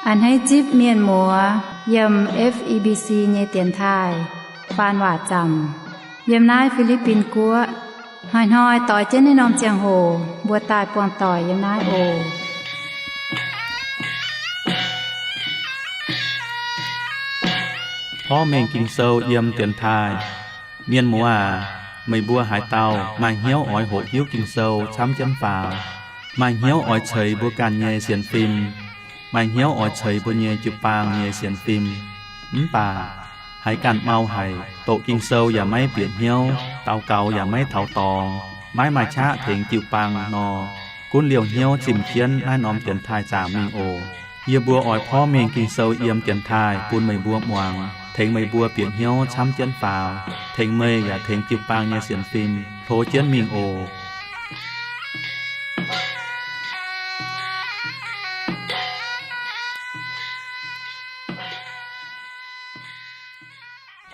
อันให้จิบเมียนหมัวยำ FEBC เยเตียนทายปานว่าจำยำนายฟิลิปปินกัวหอยต่อยเจนในนอมเจียงโหบัวตายปวงต่อยยำนายโอพ่อแมงกินเซาเยี่ยมเตียนทายเมียนหมัวไม่บัวหายเตามาเหี้ยวอ้อยโหดหิ้วกินเซาช้ำจ้ำป่ามาเหี้ยวอ้อยเฉยบัวการเยเสียนฟิมมาเหี้ยวอ้อยเฉยบัวเยจุปางเยเสียนฟิมป่าหายการเมาหายโตกินเซาอย่าไม่เปลี่ยนเหี้ยวเตาเก่าอย่าไม่เถาตองไม้มาชะเถงจิวปางนอกุ้นเหลียวเหี้ยวจิมเคียนให้น้อมเตียนทายจามิงโอเยียบัวอ้อยพ่อเมงกินเซาเยี่ยมเตียนทายปูนไม่บัวมวงเถงไม่บัวเปลี่ยนเหี้ยวช้ำเจียนฝ่าเถงเมยอย่าเถงจิวปางเยเสียนฟิมโถเจียนมิงโอ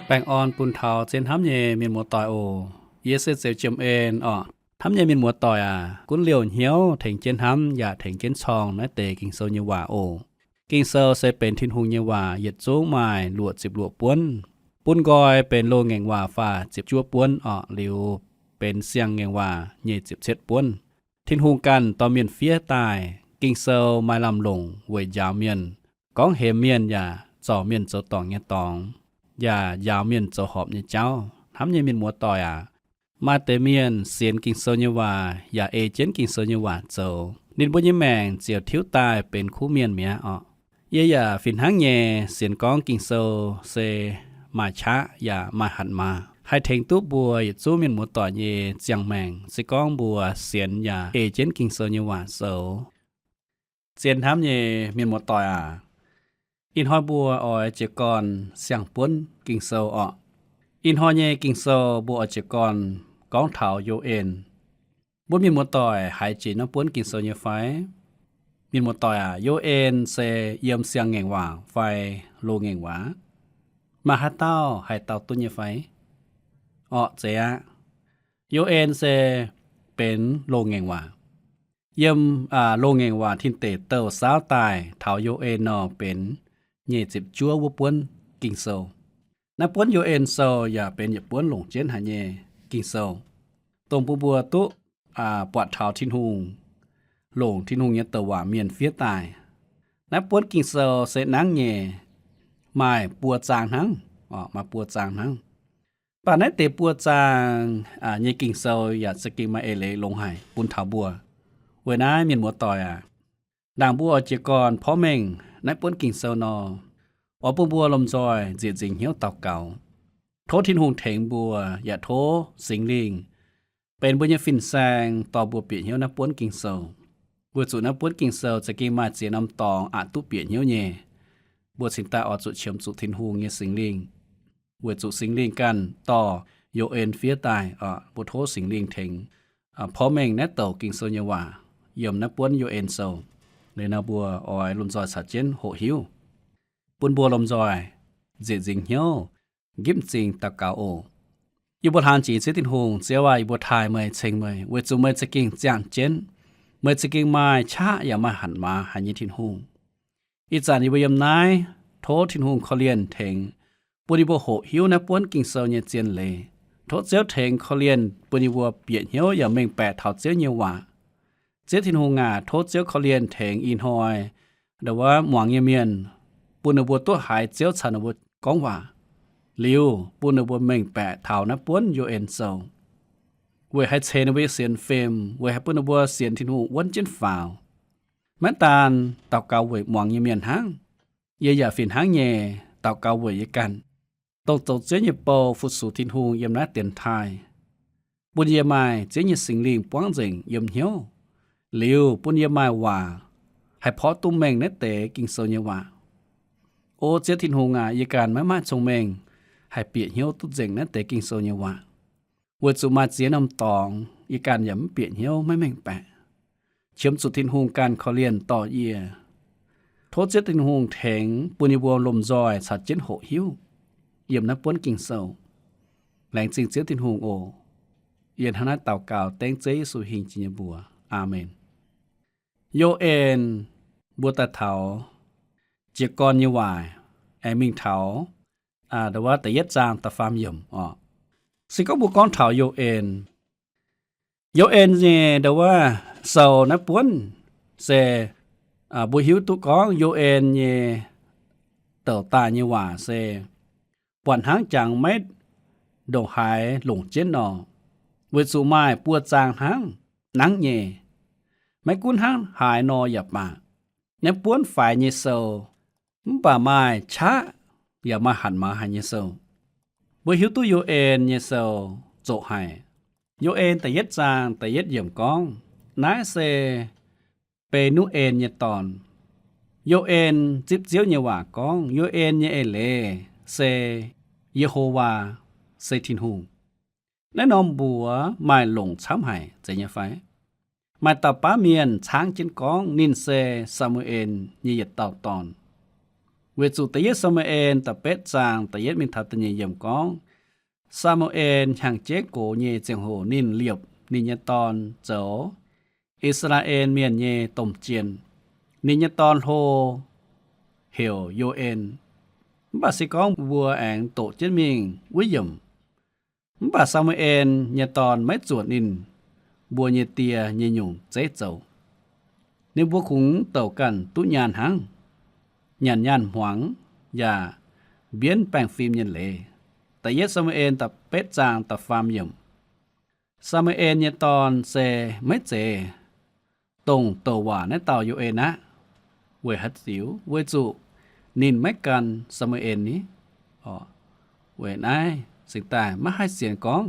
แป้งอ่อนปุนเทาเจนทำเยมีหมัวต่อยโอเยเซเซลเจมเอ็นทำเยมีหมัวต่อยกุ้นเหลียวเหี่ยวเถงเจนทำอย่าเถงเจนชองนะเตกิงโซเยว่าโอกิงเซลเซเป็นทินหุงเยว่าเหยียดจูงไม้หลวด10หลวดป้วนปุ้นกอยเป็นโลแงงว่าฟ้า10จั่วป้วนหลิวเป็นเสียงแงงว่าเย17ป้วนทินหุงกันต่อเมียนเฟียตายกิงเซลไม้ลำลงเวยยาวเมียนก้องเหมเมียนอย่าจ่อเมียนเจ้าตองเงตองอย่ายาวเมียนเจ้าหอบเนี่ยเจ้าทำยังมีหมัวต่อยมาเตเมียนเสียนกิงโซเยว่าอย่าเอเจนกิงโซเยว่าเจ้านินบุญยแมงเจียวทิ้วตายเป็นคู่เมียนเมียเย่อย่าฟินหังเยเสียนก้องกิงโซเซมาชะอย่ามาหันมาให้เทงตู้บัวจู้เมียนหมัวต่อเยเจียงแมงสิก้องบัวเสียนอย่าเอเจนกิงโซเยว่าเจ้าเสียนทำเยเมียนหมัวต่อยอินฮอยบัวออยเจกอนเสียงป้นกิงโซอินฮอยเยกิงโซบัวอเจกอนก้องเถาโยเอ็นบุญมีหมวต่อยหายจีน้ำป้นกิงโซเยไฟมีหมวต่อยโยเอ็นเซเยี่ยมเสียงแงงว่าไฟโลแงงว่ามาหาเต้าหายเต้าตุ้นเยไฟเจียโยเอ็นเซเป็นโลแงงว่าเยี่ยมโลแงงว่าทินเตเต้าสาวตายเถาโยเอ็นเป็นเย่จิบจั่ววัวป้วนกิงโซนับป้วนโยเอ็นโซอย่าเป็นอย่าป้วนหลงเจนหาเย่กิงโซตรงปูบัวตุปวดเท้าทินหุงหลงทินหุงเนี่ยเตว่าเมียนเฟียตายนับป้วนกิงโซเสนังเย่ไม่ปัวจางทั้งมาปัวจางทั้งป่านนั้นเตปัวจางเย่กิงโซอย่าสกิมาเอเลลงหายปุนเท้าบัวเวน้าเมียนหมัวต่อยด่างบัวเจกรพ่อเม่งนายป้วนกิ่งเซลนอปุ่นบัวลมจอยเจียจิงเหี้ยวเต่าเก่าโททินหงเถงบัวอย่าโทสิงลิงเป็นบุญยฟินแซงต่อบัวเปียเหี้ยวนับป้วนกิ่งเซลบัวจุนับป้วนกิ่งเซลจะกินมาเจียน้ำตองตุเปียเหี้ยวเย่บัวสิงตาจุเฉียมจุทินหงเงี้ยสิงลิงบัวจุสิงลิงกันต่อโยเอ็นเฟียตายบัวโทสิงลิงเถงพ่อเม่งนัดเต่ากิ่งเซลเยว่าเยี่ยมนับป้วนโยเอ็นเซลเลยนาบัวออยลุนจอยสัดเจนโหหิวปุนบัวลมจอยเจียจิงเหี่ยวกิมจิงตะกาโออยู่บนทางจีเจตินหงเสียว่าอยู่บนทายเมยเชงเมยเวจูเมยจะกิงจางเจนเมยจะกิงไม้ชะอย่ามาหันมาหันยิทินหงอีจานิบยมนายโททินหงเขาเลียนเถงปุนิบัวโหหิวนะป้วนกิงเซลเนเจียนเลยโทเจียวเถงเขาเลียนปุนิบัวเปียเหี่ยวอย่าเม่งแปะเท่าเจียวเยว่าเจ้าทินหงโทษเจ้าเขาเลียนแทงอินหอยแต่ว่าหมวงเมียนปุณบัวตัวหายเจ้าชันบัวก้องว่าลิวปุณบัวเม่งแปะเท่านะป้วนโยเอ็นโซเวให้เชนเวเสียนเฟมเวให้ปุณบัวเสียนทินหงวันเจนฝ่าวแม้ตาลเต่าเกาเวหมวงเมียนหังเย่อย่าฟินหังเย่เต่าเกาเวยกันตกเจ้าเยโปฟุตสูทินหงเยี่ยมนัดเตียนไทยบุญเยี่ยมายเจ้าเยสิงลิงป้องเจิงเยี่ยมเหี้ยวลิวปุญญามาว่าให้พอตุ้มเมงเนเตกิงโซเยว่าโอเจทินหงยการไม่มาชงเมงให้เปียเหี่ยวตุ้เจงเนเตกิงโซเยว่าวัวจุมาเจียนำตองยการยำเปียเหี่ยวไม่เมงแปะเชื่อมสุดทินหงการเขาเลียนต่อเยียโทษเจทินหงแทงปุญญบัวลมจอยสัดเจนโหหิวเยี่ยมนับป้วนกิงโซแหลงจริงเจทินหงโอเย็นทนาเต่าเก่าเต้งเจสุหิงจิญบัวอาเมนโยเอ็นบัวตะเถา เจียกรยว่าไอมิงเถาแต่ว่าแต่ยัดจางตะฟามยมสิก็บุกรเถาโยเอ็นเนี่ยแต่ว่าเสานะปวนเสบุหิวตุกองโยเอ็นเนี่ยเต่าตาเนี่ยว่าเสปวนหางจังเม็ดดงหายหลงเจนนอเวสุไม้ปวดจางหางนังเนี่ยไม่กุนหางหายนอหยับมาเนี่ยปวนฝ่ายเนี่ยเสาป่าไม้ช้าอย่ามาหันมาหาเนี่ยเสาบุหิวตุโยเอ็นเนี่ยเสาโจหายโยเอ็นแต่ยัดจางแต่ยัดเยี่ยมกองนายเซเปนุเอ็นเนี่ยตอนโยเอ็นจิบเจียวเนี่ยว่ากองโยเอ็นเนี่ยเอเลเซเยโฮวาเซทินหูและนอมบัวไม่หลงช้ำหายใจเนี่ยไฟมาตาป้าเมียนช้างจินกองนินเซซามูเอลเนี่ยยัดเต่าตอนเวจุแต่ยัดซามูเอลแต่เป็ดจางแต่ยัดมินทัตเนี่ยเยี่ยมกองซามูเอลห่างเจ๊โกเยเจียงโหนินเลียบนินยตอนเจ้าอิสราเอลเมียนเยต้มเจียนนินยตอนโฮเหียวโยเอ็นบาสิกองวัวแองโตเจนมิงวิยมบาซามูเอลยตอนไม่จวดนินบัวเยเตียเยหยุ่งเจ๊เจ้าในบัวขุงเต่ากันตุญานหังยานหวังอย่าเบียนแปลงฟิล์มยันเลแต่เยซามูเอลตับเป็ดจางตับฟามยมซามูเอลเนี่ยตอนเซไม่เจตรงตัวว่าในเต่าอยู่เอนะเวหัดสิวเวจุนินไม่กันซามูเอลนี้เวนายสิ่งแต่ไม่ให้เสียงกอง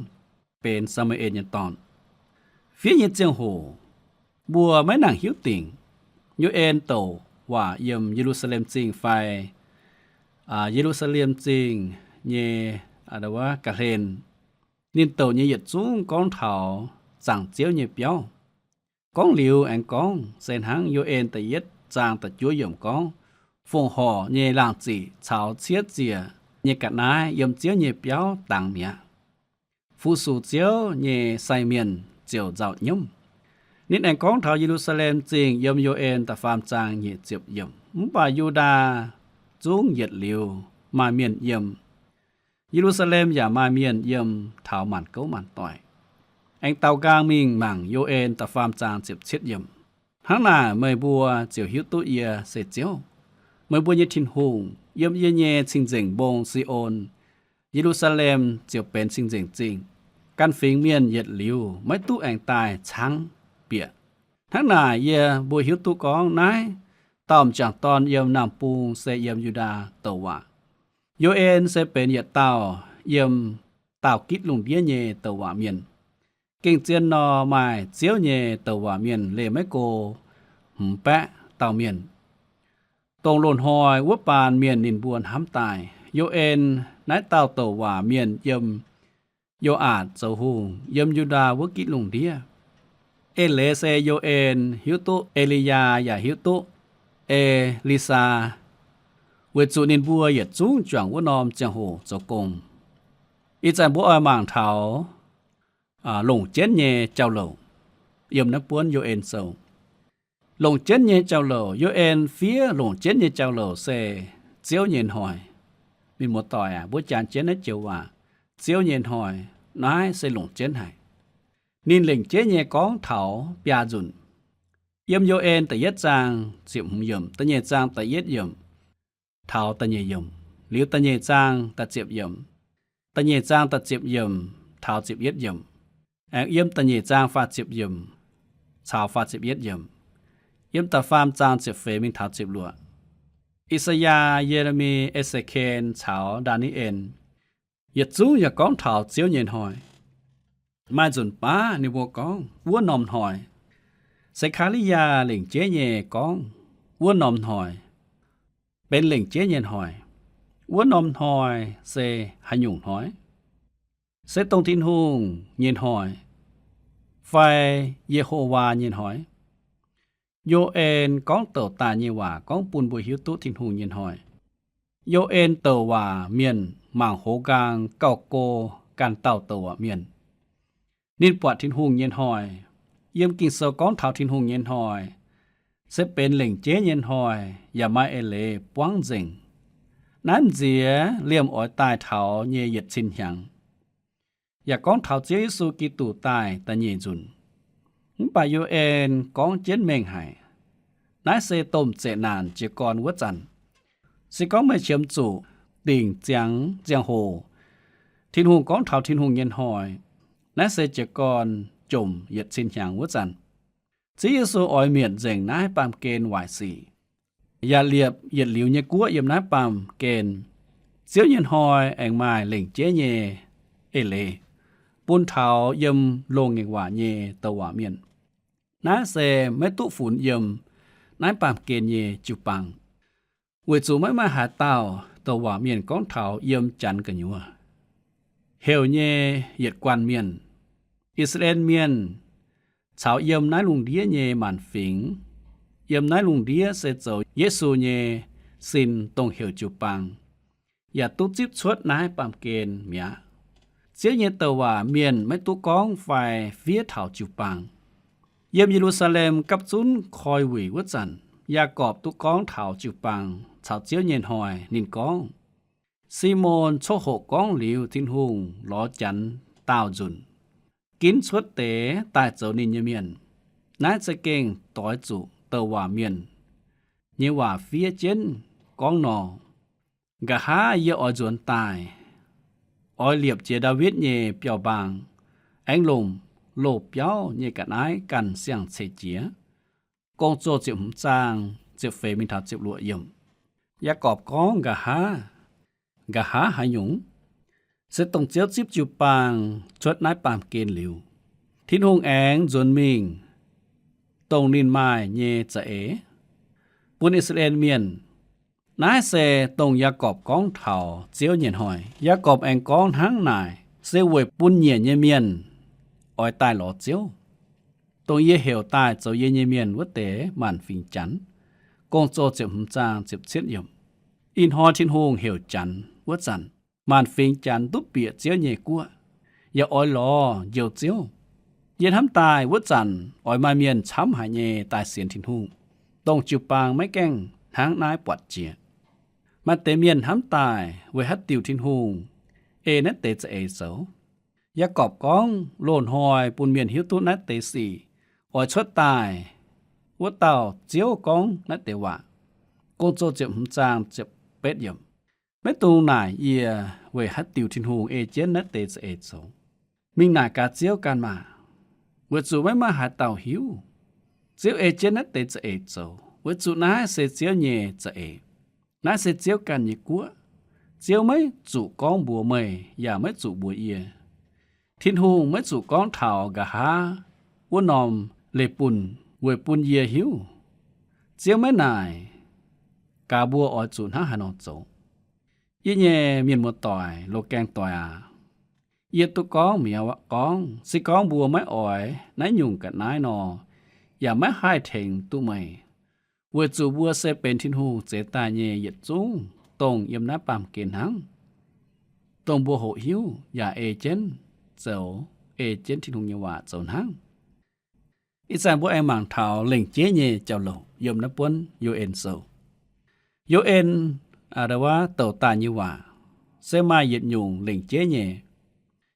เป็นซามูเอลเนี่ยตอนphía nhiệtเจียงโหบัวไม่หนังหิวติ่งยูเอ็นโตว่าเยี่ยมเยรูซาเล็มจริงไฟเยรูซาเล็มจริงเยอะไรวะกะเลนนินโตเยหยัดจุ้งกองเถาจังเจียวเยเปียวกองหลิวแองกองเส้นหางยูเอ็นแต่ยัดจางแต่จั่วเยี่ยมกองฟงห่อเยหลางจีเฉาเชียเจียเยกัดนายเยี่ยมเจียวเยเปียวต่างเมียฟูสูเจียวเยไซเมียนเจียวเจ้ายุ่มนิดแองกองเถาเยรูซาเล็มจริงยมโยเอ็นแต่ฟามจางเหยียดเจียบยมป่ายูดาจุ้งเหยียดเหลียวมาเมียนยมเยรูซาเล็มอย่ามาเมียนยมเถามันเก้ามันต่อยแองเตากลางมิงมั่งโยเอ็นแต่ฟามจางเจียบเช็ดยมทั้งหน้าเมยบัวเจียวหิวตุเอียเสเจียวเมยบัวเยทินหงยมเยเยชิงเจิงบงซีโอนเยรูซาเล็มเจียวเป็นชิงเจิงจริงกันฟิงเมียนเหยียดหลิวไม่ตู้แองตายช้างเปียทั้งหน้าเยบัวหิวตุกองนายต้อมจากตอนเยี่ยมนำปูงเสเยี่ยมยูดาเตว่าโยเอ็นเสเป็นเหยียดเต้าเยี่ยมเต้ากิดลุงเดียเยเตว่าเมียนเก่งเจียนนอไม้เจียวเยเตว่าเมียนเลไม่โกหุมแปะเต้าเมียนตรงหล่นหอยวัวปานเมียนนินบวนห้ำตายโยเอ็นนายเต้าเตว่าเมียนเยี่ยมโยอาดเจ้าหูเยี่ยมยูดาวกิลุงเดียเอเลเซโยเอ็นฮิวตุเอลียาอย่าฮิวตุเอลิซาเวจูนินบัวเหยียดจุ้งจวงวัวนอมเจียงโหเจ้ากงอีจันบัวอ่างเถาหลงเจนเยเจ้าเหล่าเยี่ยมนักป้วนโยเอ็นเซาหลงเจนเยเจ้าเหล่าโยเอ็นเฟียหลงเจนเยเจ้าเหล่าเซเจียวเย็นหอยมีหมดต่อยบัวจานเจนนั้นเจียวว่าเจียวเย็นหอยนายเซหลงเจนหายนินเหล่งเจนเยกองเถาปยาจุนเยี่ยมโยเอ็นแต่ยัดจางเสียบหุ่มยมแต่เยจางแต่ยัดยมเถาแต่เยยมหรือแต่เยจางแต่เจ็บยมแต่เยจางแต่เจ็บยมเถาเจ็บยัดยมแองเยี่ยมแต่เยจางฟาดเจ็บยมชาวฟาดเจ็บยัดยมเยี่ยมแต่ฟามจางเจ็บเฟมิงเถาเจ็บลัวอิสยาเยเรมีเอเซเคนชาวดานิเอลเหยียดจู้อย่ากองเถาเจียวเย็นหอยมาจุนป้าในบัวกองวัวนอมหอยเซคาลิยาเหล่งเจเยกองวัวนอมหอยเป็นเหล่งเจเย็นหอยวัวนอมหอยเซหายุงหอยเซตรงทินหุงเย็นหอยไฟเยโฮวาเย็นหอยโยเอ็นกองเต่าตาเยว่ากองปูนบุหิวตุทินหุงเย็นหอยโยเอ็นเต่าว่าเมียนหม่างโหกางเก่าโกการเต่าเต่าเมียนนินปวดทินหุงเย็นหอยเยี่ยมกิ่งเสากองเถาทินหุงเย็นหอย sẽเป็นเหล่งเจ๊เย็นหอยอย่ามาเอเลป้วงเจงนั้นเจียเลี่ยมอ้อยตายเถาเยเย็ดสินหยังอย่าก้องเถาเจียยิสุกิตูตายแต่เยจุนป่าโยเอ็นก้องเจ็ดเมงไห้นายเซต้มเจนานเจกรวัจันสิก้องไม่เชื่อมจู่ดิ่งเจียงโหทินหุงก้องเถาทินหุงเย็นหอยนายเซเจกรจมเย็ดสินหยังวัจันจียิสุอ้อยเมียนเจงนายปามเกณฑ์ไหวสีอย่าเลียบเหยียดหลิวเยกัวเยี่ยมนายปามเกณฑ์เสียวเย็นหอยแองไม้เหล่งเจเยเอเลปุนเถาเยี่ยมลงเงกว่าเยตะวาเมียนนายเซไม่ตุฝุ่นเยี่ยมนายปามเกณฑ์เยจุปังเวจูไม่มาหาเต้าตะวาเมียนก้องเถาเยี่ยมจันกันอยู่เฮลเยเหยียดกวนเมียนอิสราเอลเมียนชาวเยี่ยมนายลุงเดียเยมันฟิงเยี่ยมนายลุงเดียเสเจาเยซูเยสินตรงเหี่ยวจูปังอย่าตุจิบชดนายปามเกณฑ์เมียเสียเยตว่าเมียนไม่ตุก้องไฟเฟียเถาจูปังเยี่ยมเยรูซาเล็มกับจุนคอยหวีวัจันยากอบตุก้องเถาจูปังชาวเจียวเย็นหอยนินก้องซีโมนโชหกก้องหลิวทินหุงล้อจันต้าวจุนกินชดเตตายเจ้านินเมียนนายจะเก่งต่อยจุเตว่าเมียนเยว่าเฟียเจนก้องนอกะหาเยอจวนตายออยเหลียบเจดาวิดเยเปียวบางแองลมโลบเปียวเยกันไอกันเสียงเสเจียกองโจจิมจางเจ็บเฟมิทับเจ็บลวเยี่ยมยากอบก้องกะหาหาหยงเสตงเจียวจิบจูปางชดนายปามเกณฑ์หลิวทินหงแองจวนมิงตรงนินไม้เยจะเอปุนอิสราเอลเมียนนายเซตรงยากอบก้องเถาเจียวเย็นหอยยากอบแองก้องทั้งนายเซเวปุนเย็นเมียนอ้อยตายหลอเจียวตรงเยเหวตายเจ้าเย็นเมียนวัดเตมันฟิงจันกงโจเจ็บหุ่มจางเจ็บเช็ดยมอินหอทินหงเหวจันวัดจันมันฟิงจันตุบเปียเจียวเยกัวอย่าอ้อยหลอเยียวเจียวเย็นทำตายวัดจันอ้อยมาเมียนช้ำหายเยตายเสียนทินหงต้องจูปางไม่แก้งทางนายปวดเจียมาเตเมียนทำตายเวฮัดติวทินหงนัตเตจะเสายากอบก้องโลนหอยปุนเมียนหิวตุนัตเตสีอ้อยชดตายวัดเต่าเจียวก้องนัตเตวะกงโจเจ็บหุ่มจางเจ็บเป็ดยมไม่ตูนายเอียเวฮัดติวทินหงเจนนัตเตจะเสมิงนากาเจียวกันมาเวจูไม่มาหาเต่าหิวเจียวเจนนัตเตจะโซเวจูนายเสเจียวเยจะนายเสเจียวกันยี่กัวเจียวไม่จูก้องบัวไม่อย่าไม่จูบัวเอียทินหงไม่จูก้องเถากะหาวัวนอมเลปุนเวปุนเยียหิวเจียวไม่นายกาบัวออจูนหาหานอโจยี่เย่เมียนมัวต่อยโลแกงต่อยเยียตุก้องเมียวะก้องสิก้องบัวไม่อ่อยนายยุ่งกับนายนออย่าไม่ให้เถงตู้ไม่เวจูบัวเซเป็นทินหูเจตาเยเย็ดจุ้งตรงยมน้าปามเกณฑ์หังตรงบัวโหหิวอย่าเจนเจ้าเจนทินหูเยว่าเจ้าหังอีสานบัวมังเถาเล่งเจเยเจ้าโลยมน้าปนโยเอ็นโซโยเอ็นอะไรว่าเต่าตาเยว่าเซมาเย็ดยุงเล่งเจเย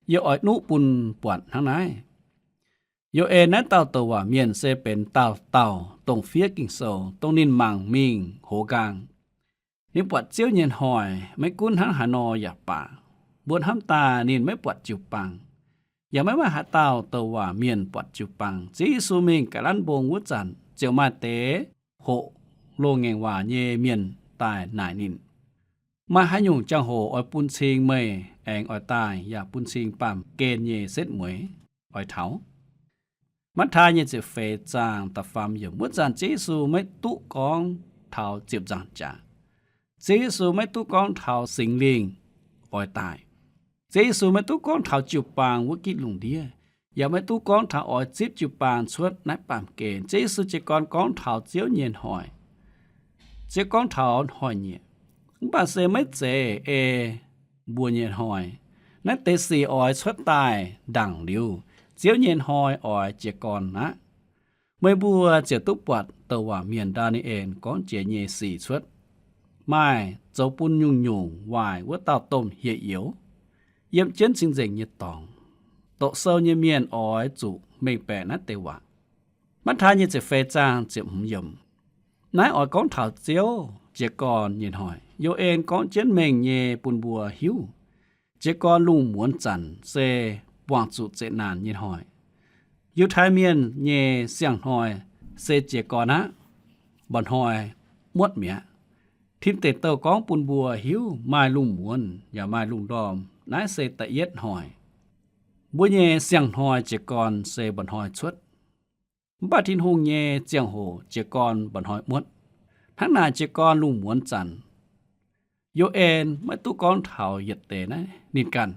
โยอ้อยนุปุนปวดทั้งนายโยนั้นเต่าตัวเมียนเซเป็นเต่าตรงเฟียกิ่งโซตรงนินมังมิงโหกางนี่ปวดเจียวเย็นหอยไม่กุ้นทั้งหานออย่าป่าบนห้ำตานินไม่ปวดจิวปังอย่าไม่ว่าหาเต่าตัวเมียนปวดจิวปังจีซูมิงกะลันบงวุจันเจียวมาเตโหโลงเงงว่าเยเมียนตายนายนินมาหายุงจังโหอ้อยปุนชิงเมยแองอ้อยตายอย่าปุนชิงปั๊มเกณฑ์เยเซ็ดหมวยอ้อยเถามัทายจะเฟจางตะฟามอยู่มุจานเจสูไม่ตุกองเท้าเจ็บจางจ่าเจสูไม่ตุกองเท้าสิงลิงอ้อยตายเจสูไม่ตุกองเท้าจิบปางวุกิลุงเดียอย่าไม่ตุกองเท้าอ้อยจิบจิบปางชวดนักปามเกณฑ์เจสูจะกองเท้าเจียวเนียนหอยเจ้ากองเท้าหอยเนี่ยบาเซไม่เจบัวเนียนหอยนักเตสีอ้อยชวดตายดังเดียวเจียวเย็นหอยอ่อยเจกอนนะ ไม่บัวเจตุปวัดตะว่าเมียนดานี่เองก้อนเจเยสี่ชวดไม่เจ้าปุ้นยุ่งวายว่าเต้าต้มเหี่ยเหี่ยวเยี่ยมเจนสิงเจงเยตองโตเซาเยเมียนอ้อยจุไม่แปะนัดเตว่ามันทานเยจะเฟจางเจ็บหุ่มยมนายอ้อยก้อนถาวเจียวเจกอนเย็นหอยโยเอ็นก้อนเจนเมงเยปุนบัวหิวเจกอนลุงหมวนจันเซวางจุเจนานเย็นหอยอยู่ท้ายเมียนเยเสียงหอยเซเจกอนะบ่อนหอยมวดเมียทิมเตเตอกองปุนบัวหิวไม้ลุงหมวนอย่าไม้ลุงดอมนายเซตะเย็ดหอยบัวเยเสียงหอยเจกอนเซบ่อนหอยชวดบาทินหงเยเจียงโหเจกอนบ่อนหอยมวดทั้งนาเจกอนลุงหมวนจันโยเอ็นไม่ตุกอนเถ่าเหยียดเตนะนิดกัน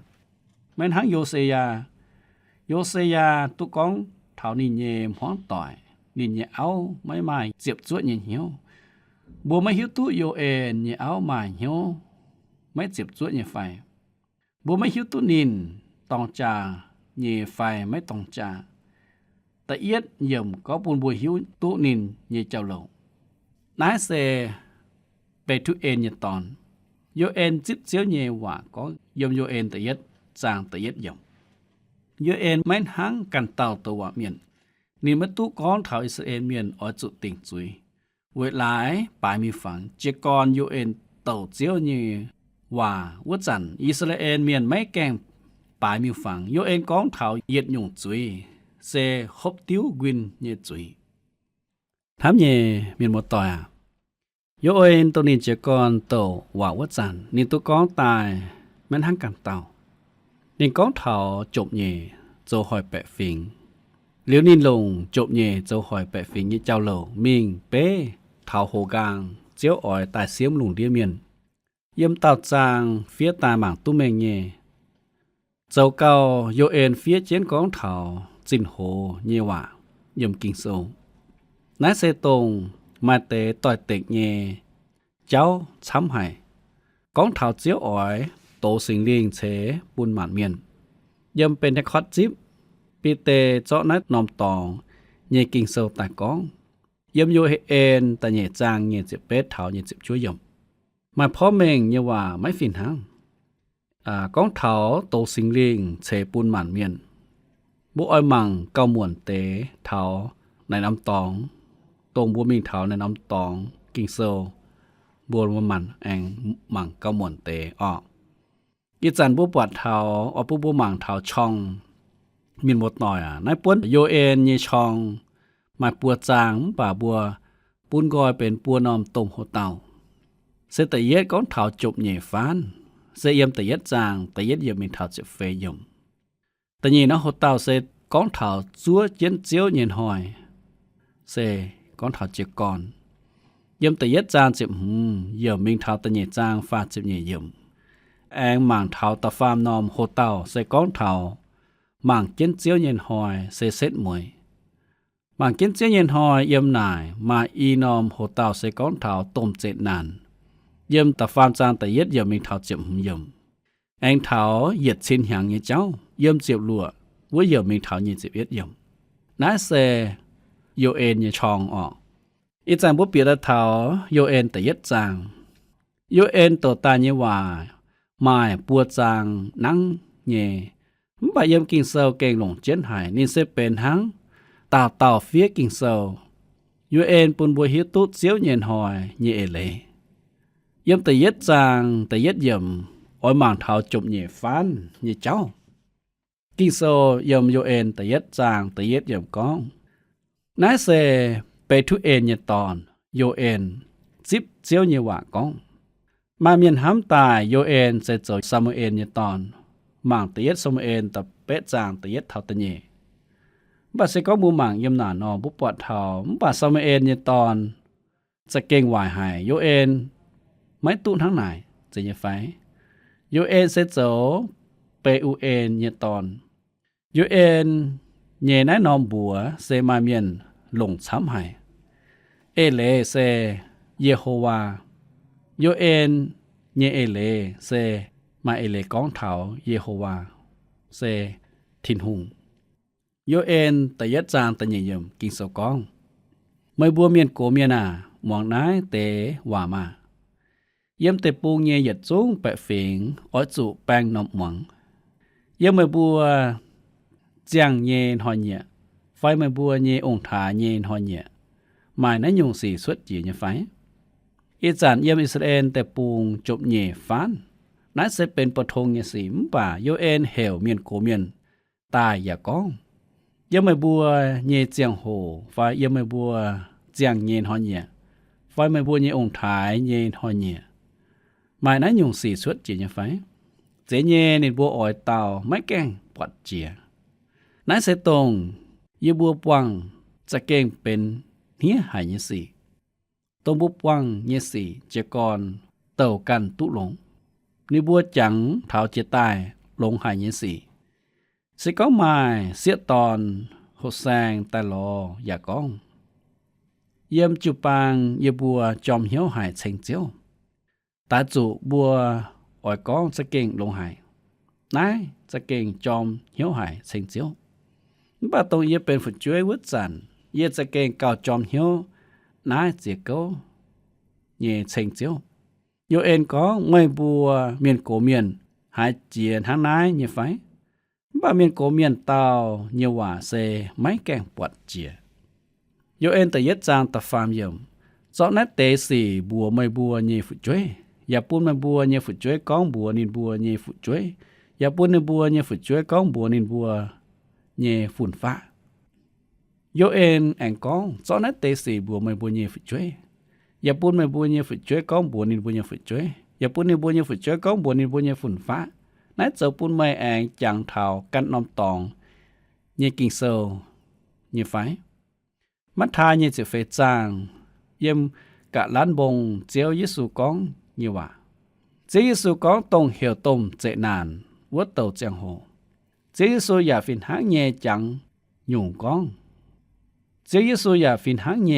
แม่นทั้งโยเซยาตุกองเถ่านี่เยมฮ้อนต่อยนี่เยเอาไม่เจ็บจวดเยเหี่ยวบัวไม่หิวตุโยเอ็นเยเอามาเหี่ยวไม่เจ็บจวดเยไฟบัวไม่หิวตุนินตองจาเยไฟไม่ตองจาตะเอียดเยี่ยมก็ปูนบัวหิวตุนินเยเจ้าเหล่านายเซไปทุเอ็นเยตอนโยเอ็นจิตเจียวเยว่าก็ยมโยเอ็นตะเอียดจางตะเอียดย่อมโยเอ็นไม่หังกันเต่าตัวเมียนนี่มาตุก้อนเถาอิสราเอลเมียนอจุติงจุยเวลายปลายมีฝังเจกอนโยเอ็นเต่าเจียวเยว่าว่าจันอิสราเอลเมียนไม่แกงปลายมีฝังโยเอ็นก้อนเถาเหยียดหยุ่งจุยเซฮบติ้วกวินเยจุยทำเยเมียนหมดต่อยโยเอ็นตัวนี้เจกอนเต่าว่าว่าจันนี่ตุก้อนตายมันหังกันเต่านี่ก้อนเถาจบเยโจหอยแปะฟิงเลี้ยวนินลงจบเย่เจ้าหอยแปะฟิงยี่เจ้าเหล่ามิงเป้เท้าโหกางเจียวอ้อยตายเสียมหลุงเดียเมียนเยี่ยมเต่าจางเฟียตาหมางตุ้มเมงเย่เจ้าเก่าโยเอ็นเฟียเจียนก้องเท้าจินโหเย่ว่าเยี่ยมกิงโซนายเซตงมาเตะต่อยเต็กเย่เจ้าช้ำไห้ก้องเท้าเจียวอ้อยโตสิงเลียงเฉปุนหมานเมียนเยี่ยมเป็นแทคอดจิบปีเตเจาะนัดนอมตองเยกิงโซตากองเยี่ยมโยเอ็นแต่เยจางเยเจ็บเป็ดเถาเยเจ็บช่วยยมมาพ่อเมงเยว่าไม่ฟินหังก้องเถาโตสิงเลียงเฉปุนหมันเมียนบุอ้อยมังเก้าหมวนเตเถาในน้ำตองตรงบัวมิงเถาในน้ำตองกิงโซบัวมันแองมังเก้าหมวนเตออกอีจันบัวปวดเถาอปุบัวมังเถาช่องมีนหมดหน่อยนายป้วนโยเอ็นเยชองมาปัวจางป่าบัวปุ้นกอยเป็นปัวนอมตมโหเต่าเสตเย็ดก้อนเถาจบเยฟานเสยมตะเย็ดจางตะเย็ดเยี่ยมมีเถาเจ็บเฟยมตะเยนะโหเต่าเสก้อนเถาจัวเจียนเจียวเย็นหอยเสก้อนเถาเจ็บก่อนเยี่ยมตะเย็ดจางเจ็บเยี่ยมมีเถาตะเยจางฟาดเจ็บเยี่ยมแองหมางเถาตะฟามนอมโหเต่าเสก้อนเถาหมางเจนเจียวเย็นหอยเซเซตมวยหมางเจนเจียวเย็นหอยเยี่ยมนายมาอีนอมโหเต่าเซก้อนเถาต้มเจ็ดนานเยี่ยมตะฟามจางแต่เย็ดเยี่ยมมีเถาเจ็บหุ่มเยี่ยมแองเถาเหยียดชินหางเยี่ยเจ้าเยี่ยมเจ็บลัวว่าเยี่ยมมีเถาเยี่ยเจ็บเอ็ดเยี่ยมน้าเซโยเอ็นเยี่ยชองออกอีจางบุปเปียเถาโยเอ็นแต่เย็ดจางโยเอ็นตัวตาเยี่ยว่าไม้ปัวจางนั่งเย่บายมกิงเซลเก่งหลงเจียนหายนี่เซเป็นหังตาเต่าเฟียกิงเซลยูเอ็นปุนบัวฮิตุเสียวเย็นหอยเยเอเลยมแต่เย็ดจางแต่เย็ดยมอ้อยหมางเท้าจบเยฟันเยเจ้ากิงเซลยมยูเอ็นแต่เย็ดจางแต่เย็ดยมก้องนายเซไปทุเอ็นเยตอนยูเอ็นซิบเสียวเยว่าก้องมาเมียนห้ำตายยูเอ็นเซโจซามูเอ็นเยตอนหมางตะเย็ดสมเอ็นตะเป๊ะจางตะเย็ดเท่าตะเยบัดเสก็มูหมางยำหนานอบุปวดเท่าบัดสมเอ็นเยตอนจะเก่งวายหายโยเอ็นไม่ตุ้นทั้งไหนจะเยไฟโยเอ็นเซโจเปอูเอ็นเยตอนโยเอ็นเยนายนอมบัวเซมาเมียนหลงช้ำหายเอเลเซเยโฮวาโยเอ็นเยเอเลเซมาเอเลก้องเถาเยโฮวาเซทินหุง โยเอ็นตะยัดจางตะเยยมกิงโซกองไม่บัวเมียนโกเมียนามองนายเตว่ามาเยี่ยมเตปูเงียหยัดสูงแปะเฝงอ้อจุแปงนอมหวังเยี่ยมไม่บัวเจียงเยนหอยเนียไฟไม่บัวเยองถาเยนหอยเนียหมายนั้นยงสีสุดจีเนไฟอีจานเยี่ยมอิสราเอลแต่ปูงจบเยฟานนั้นจะเป็นปฐงเยสีมป่าโยเอ็นเหวเมียนโกเมียนตายอย่ากองเยี่ยมไม่บัวเยเจียงโหไฟเยี่ยมไม่บัวเจียงเยนหอยเนียไฟไม่บัวเยองถาเยนหอยเนียหมายนั้นยงสีสุดจีเนไฟเจเยนิบัวอ่อยเต่าไม่แกงปวดเจียนั้นเสตรงยีบัวปวังจะเก่งเป็นเฮียหายเยสีตรงบุปวังเยสีเจกรเต่ากันตุหลงนิบัวจังเท้าเจตายลงหายเยสีสิก้องไม้เสียตอนหดแซงแต่รออย่ากองเยี่ยมจุปางเยบัวจอมเหี่ยวหายเชงเจียวตาจุบัวอ่อยก้องจะเก่งลงหายนายจะเก่งจอมเหี่ยวหายเชงเจียวบ่าตรงเยเป็นฝึกช่วยวุฒจันเยจะเก่งเก่าจอมเหี่ยวนายเจียเก้าเยเชงเจียวโยเอ็นก้องไม่บัวเมียนโกเมียนหายเจียนทางนายเยไฟบ่าเมียนโกเมียนเต้าเยว่าเซไม่แกงปวดเจียโยเอ็นแต่ยัดจางตะฟามเยี่ยมจอกนัดเตสีบัวไม่บัวเยฝึกช่วยอย่าปูนไม่บัวเยฝึกช่วยก้องบัวนินบัวเยฝึกช่วยอย่าปูนในบัวเยฝึกช่วยก้องบัวนินบัวเยฝุ่นฟ้าโยเอ็นแองกองจอนัดเตสีบัวไม่บัวเยฝึกช่วยอย่าปูนไม่บัวเยฝึกช่วยก้องบัวนินบัวเยฝึกช่วยอย่าปูนในบัวเยฝึกช่วยก้องบัวนินบัวเยฝุ่นฟ้านัดเจอปูนไม่แองจังเท้ากันนอมตองเยกิ่งเซลเยไฟมัทธาเยจะเฟจางเยี่ยมกะล้านบงเจียวยิสุกองเยว่าเจียยิสุกองตรงเหี่ยวต้มเจนานวัดเต่าเจียงโหเจียยิสุอย่าฟินหางเยจังหยุ่งกองเจียยิสุอย่าฟินหางเย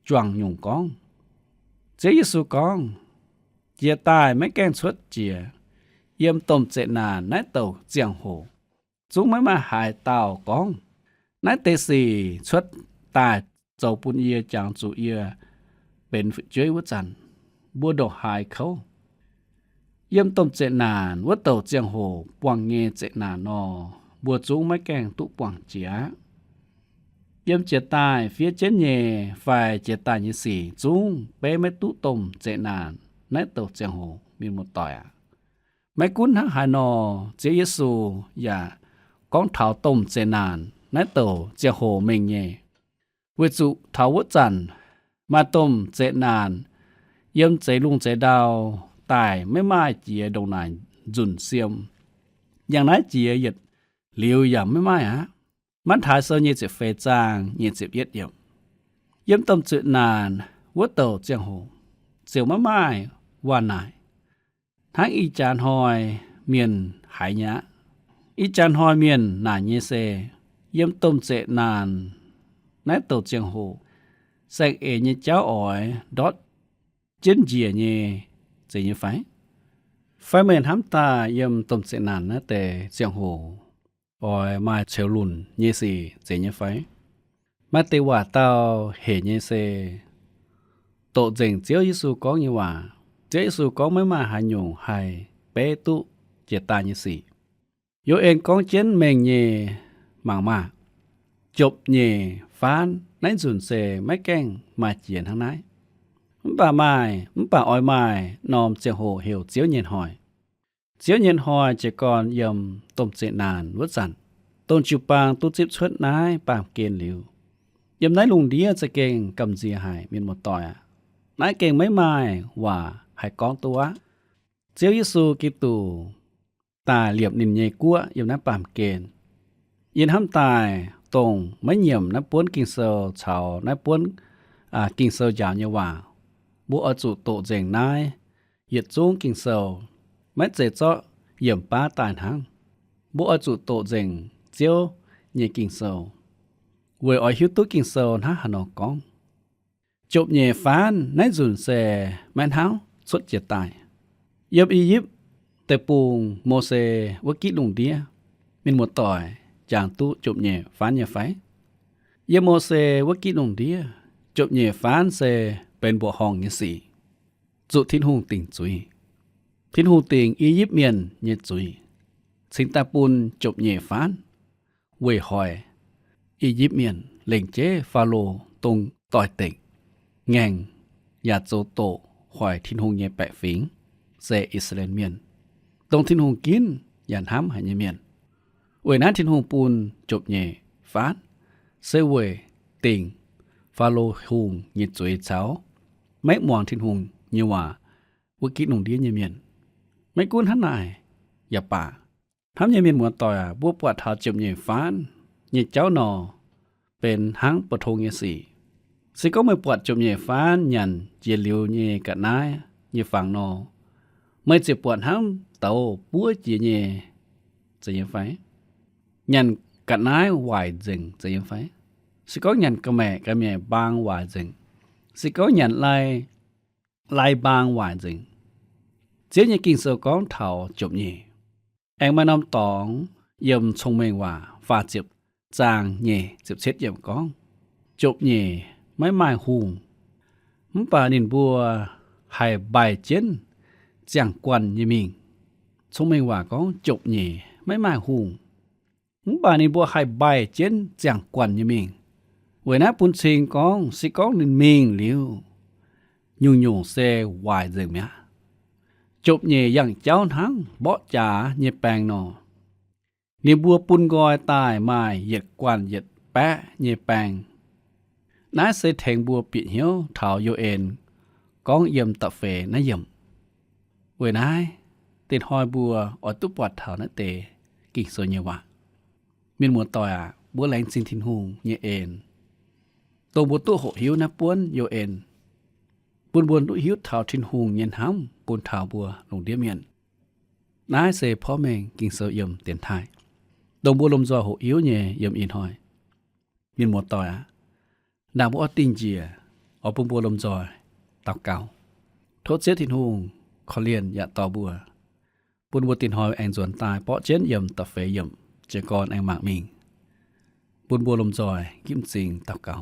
จวงหยุ่งกองเจียยิสุกองเจียตายไม่แกล้งชดเจียเยี่ยมต้มเจนานนายเต่าเจียงโหจุงไม่มาหายเต่ากองนายเตสีชดตายเจ้าปุนเอียจางจูเอียเป็นฝึกช่วยวัจันบัวดอกหายเขาเยี่ยมต้มเจนานวัดเต่าเจียงโหปวงเงเจนานอบัวจุงไม่แกงตุปวงเจียเยี่ยมเจตายเฟียเจนเยฝ่ายเจตายยี่สี่จุงเปไม่ตุต้มเจนานในเต่าเจียงโหมีหมดต่อยไม่กุ้นหาหานอเจยิสูอย่ากองเท้าต้มเจนานในเต่าเจียงโหเมงเยวิจุทาวจันมาต้มเจนานเยี่ยมใจลุงใจดาวตายไม่มาเจียดงนายจุนเสียมอย่างนั้นเจียหยัดเหลียวอย่างไม่มามันถ่ายเสยเจ็บเฟจางเจ็บเย็ดเยี่ยมต้มเจนานวัดเต่าเจียงโหเสียวไม่มาว่านายทั้งอีจานหอยเมียนหายยะอีจานหอยเมียนหนาเยเซเยี่ยมต้มเจนานในเต่าเจียงโหแสกเอเนเจ้าอ๋อยดอทเจนเจียเนเจียไฟเหมือนทำตาเยี่ยมต้มเจนานนะแต่เจียงโหอ๋อยมาเชลลุนเยสีเจียไฟมาเตว่าเต้าเหเยเซโตเจงเจียวยิสูก้องยี่ว่าเจยิสูก้องไม่มาหาหยงไฮเปตุเจตาเยสีโยเองก้องเจนเมงเยมังมาจบเย่ฟานในส่วนเสไม่แกล้งมาเจียนทั้งนั้นป่าไม้ป่าอ้อยไม้นอมเจียโหเหี่ยวเจียวเย็นหอยเจียวเย็นหอยเจกรยำต้มเจนานวัดสันต้นจิวปางตุจิบชดนายปามเกณฑ์หลิวยำนายลุงเดียจะเก่งกำเจียหายมีหมดต่อยนายเก่งไม่ไม้ว่าหายกองตัวเจียวยิสูกิตูตาเหลียบนินเยกัวยำนายปามเกณฑ์ยินห้ำตายตรงไม่เยี่ยมนับป้วนกิงเซลชาวนับป้วนกิงเซลยาวเยาว่าบัวจุโตเจงนายเหยียดจุงกิงเซลไม่เจเจาะเยี่ยมป้าตายทั้งบัวจุโตเจงเจียวเยกิงเซลเวออยฮิวตุกิงเซลนะฮานอกองจบเยฟานในจุนเซแมนเฮาสุดเจตายเยี่ยมอียิปต์แต่ปูงโมเสวกิลุงเดียมินหมดต่อยเ จางตุจบแย่ฟานอย่าไฟเยโมเซวะกินงเดียจบแย่ฟานเซเป็นบ่ห้องยสีจุทิ้นหุงติ่งจุยทิ้นหุงติ่งอียิปต์เมียนเยจุยสิงตาปุนจบแย่ฟานเวยหอยอียิปต์เมียนเล่งเจฟาโลตรงต่อยเต็งแงงยาโจโตหอยทิ้นหุงเยแปะฝิงเซอิสราเอลเมียนตรงทิ้นหุงกินยันห้ำหายเมียนเวยนั้นทิ้นหุงปูนจบแย่ฟานเซเวติงฟาโลหุงเยจุยเจ้าไม่มองทิ้นหุงเยว่าวกินงเดียเยเมียนไม่กุนหันนายอย่าป่าทำเยเมียนหมวนต่อยบัวปวดเท้าจบเยฟานเยเจ้านอเป็นหังปะทงเยสีสิก็ไม่ปวดจบเยฟานยันเจลิวเยกะนายเยฝั่งนอไม่เจ็บปวดหังเตาปัวเจเยจะยังไฟยันกะนายไหวจึงจะยังไฟสิก็ยันกะแม่บางไหวจึงสิก็ยันลายบางไหวจึงเจียกินเสือกองเท่าจบเยแองมานำตองเยี่ยมชงเมงว่าฝ่าเจ็บจางเย่เจ็บเช็ดเยี่ยมกองจบเย่ไม่หมายหุงมป่านินบัวให้ใบเจนจางกวนยี่มิงชงเมงว่ากองจบเย่ไม่หมายหุงมป่านินบัวให้ใบเจนจางกวนยี่มิงเวนะปุ่นชิงกองสิกองนินมิงเหลียวยุ่งเซวายเจิงเมียจบเย่ยังเจ้าทั้งเบาะจ๋าเย่แปงนอนี่บัวปุ่นกอยตายไม้เหยียดกวนเหยียดแปะเย่แปงน้าเสแทงบัวปิดเหี่ยวเท้าโยเอ็นกองเยี่ยมตะเฟนะเยี่ยมเว้ยนายติดหอยบัวอดตุปอดเท้านะเตกิ่งโซเยวะมีหมวดต่อยบัวแหลงสินทินหุงเยเอ็นตรงบัวตู้หกหิวนะป้วนโยเอ็นปุนบวนตุหิวเท้าทินหุงเย็นห้ำปุนเท้าบัวลงเดียเมียนนายเสพ่อแมงกิ่งโซเยี่ยมเตียนไทยดงบัวลมจอหูอิ้วเย่เยี่ยมอินหอยมีหมวดต่อยนางบัวติงเจียอปุ่มบัวลมจอยตอกเก่าโทษเสียทินหุงขอเลียนอย่าต่อบัวปุ่นบัวตินหอยแองจวนตายเพราะเจนเยี่ยมตะเฟยเยี่ยมเจกรแองหมากมิงปุ่นบัวลมจอยกิ้มจริงตอกเก่า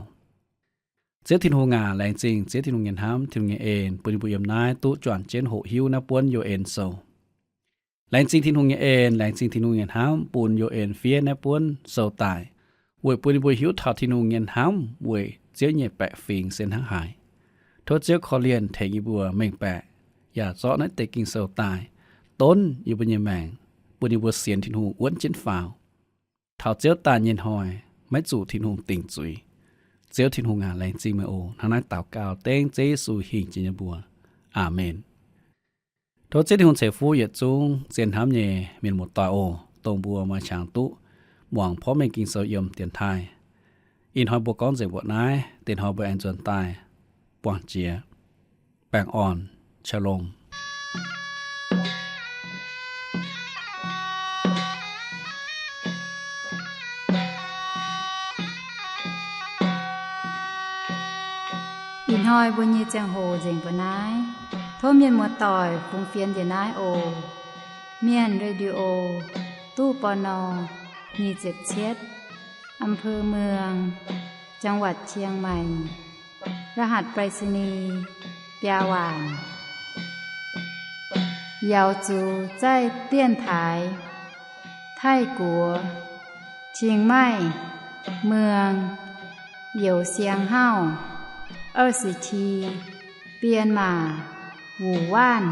เสียทินหุงงาแรงจริงเสียทินหุงเงินห้ำทินหุงเงินเอ็นปุ่นบัวเยี่ยมนายตู้จวนเจนหูหิ้วนะป้วนโยเอ็นโซแหลงจริงทินหุงเอ็นแหลงจริงทินหุงเงินห้ำปูนโยเอ็นเฟียนะป้วนโซตายเวยปุนหิวเท่าทินหุงเงินห้ำเวยเจียเย่แปะฟิงเส้นทั้งหายโทษเจ้าขอเลียนเทงอีบัวเม่งแปะอย่าซ้อนัดเตกิงโซตายต้นอยู่บนเยแมงปุนบัวเสียนทินหุงอ้วนเจนฟาวเท่าเจ้าตาเย็นหอยไม่จู่ทินหุงติ่งจุยเจ้าทินหุงงาแหลงจริงมาโอทางนั้นเต่ากาวเต้งเจสูหิงจินบัวอาเมนโทษเจ้าที่คนเสฟูเหยียดจุงเซียนห้ำเย่เมียนหมดตาโอตรงบัวมาฉางตุหวังเพราะไม่กินเสียมเตียนไทยอินหอยบัวก้อนเจ็บปวดนายเตียนหอยบัวแอนจวนตายปวงเจียแปงอ่อนฉลมอินหอยบนยีจังโหเจิงปนายโทเมียนหมวดต่อยฟุงเฟียนเยนายโอเมียนเรดิโอตู้ปน277อำเภอเมืองจังหวัดเชียงใหม่รหัสไปรษณีย์ปยาหวานยาวจูใจเตี้ยนถายไทยกัวเชียงใหม่เมืองเหยวเสียงเฮ้า20ทีเปลี่ยนมาหูว่าน